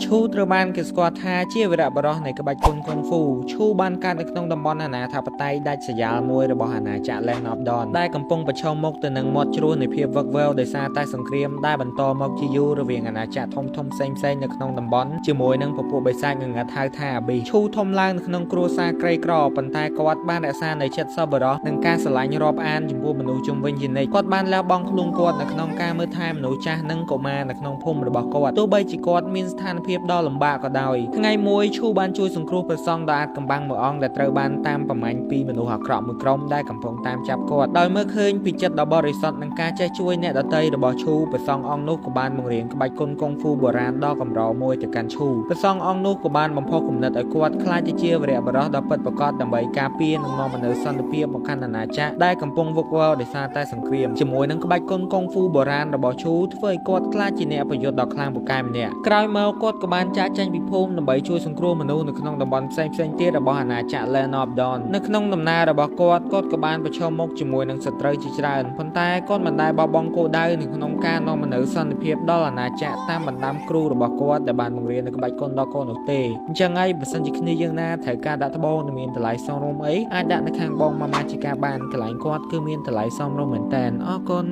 ឈូត្រូវបានគេស្គាល់ថាជាវីរបុរសនៃក្បាច់គុនកុងហ្វូឈូបានកើតនៅក្នុងតំបន់អាណាធិបតេយ្យដាច់ស្រយាលមួយរបស់អាណាចក្រ Land of Dawn ដែលកំពុងប្រឈមមុខទៅនឹងមាត់ជ្រោះនៃភាពវឹកវរដោយសារតែសង្គ្រាមដែលបន្តមកជាយូររវាងអាណាចក្រធំៗផ្សេងៗនៅក្នុងតំបន់ជាមួយនឹងពពួកបិសាចងងឹតហៅថាអាប៊ីឈូធំឡើងនៅក្នុងគ្រួសារក្រីក្រប៉ុន្តែគាត់បានរក្សានៅចិត្តសប្បុរសនិងការស្រឡាញ់រាប់អានចំពោះមនុស្សជុំវិញជានិច្ចគាត់បានលះបង់ខ្លួនគាត់នៅក្នុងការមើលថែមនុស្សចាស់និងកុមារនៅក្នុងភូមិរបស់គាត់ទោះបីជាគាត់មានស្ថានភាពដ៏លំបាកក៏ដោយថ្ងៃមួយឈូបានជួយសង្គ្រោះព្រះសង្ឃដ៏អាចកំបាំងមួយអង្គដែលត្រូវបានតាមប្រមាញ់ពីមនុស្សអាក្រក់មួយក្រុមដែលកំពុងតាមចាប់គាត់ដោយមើលឃើញពីចិត្តដ៏បរិសុទ្ធនិងការចេះជួយអ្នកដទៃរបស់ឈូព្រះសង្ឃអង្គនោះក៏បានបង្រៀនក្បាច់គុនកុងហ្វូបុរាណដ៏កម្រមួយទៅកាន់ឈូព្រះសង្ឃអង្គនោះក៏បានបំផុសគំនិតឲ្យគាត់ក្លាយទៅជាវីរបុរសដ៏ពិតប្រាកដដើម្បីការពារនិងនាំមកនូវសន្តិភាពមកកាន់អាណាចក្រដែលកំពុងវឹកវរដោយសារតែសង្គ្រាមជាមួយនឹងក្បាច់គុនកុងហ្វូបុរាណរបស់ឈូធ្វើឲ្យគាត់ក្លាយជាអ្នកប្រយុទ្ធដ៏ខ្លាំងពូកែម្នាក់ក្រោយមកគាត់ក៏បានចាកចេញពីភូមិដើម្បីជួយសង្គ្រោះមនុស្សនៅក្នុងតំបន់ផ្សេងៗទៀតរបស់អាណាចក្រ Land of Dawn នៅក្នុងដំណើររបស់គាត់ក៏បានប្រឈមមុខជាមួយនឹងសត្រូវជាច្រើនប៉ុន្តែគាត់មិនដែលបោះបង់គោលដៅនៅក្នុងការនាំមកនូវសន្តិភាពដល់អាណាចក្រតាមបណ្ដាំគ្រូរបស់គាត់ដែលបានបង្រៀននៅក្បាច់គុនដល់កូននោះទេអញ្ចឹងហើយបើសិនជាគ្នាយើងណាត្រូវការដាក់ត្បូងនិងមានតម្លៃសមរម្យអីអាចដាក់នៅខាងបងម៉ាម៉ាជីកាបានកន្លែងគាត់គឺមានតម្លៃសមរម្យមែនតើអរគុណ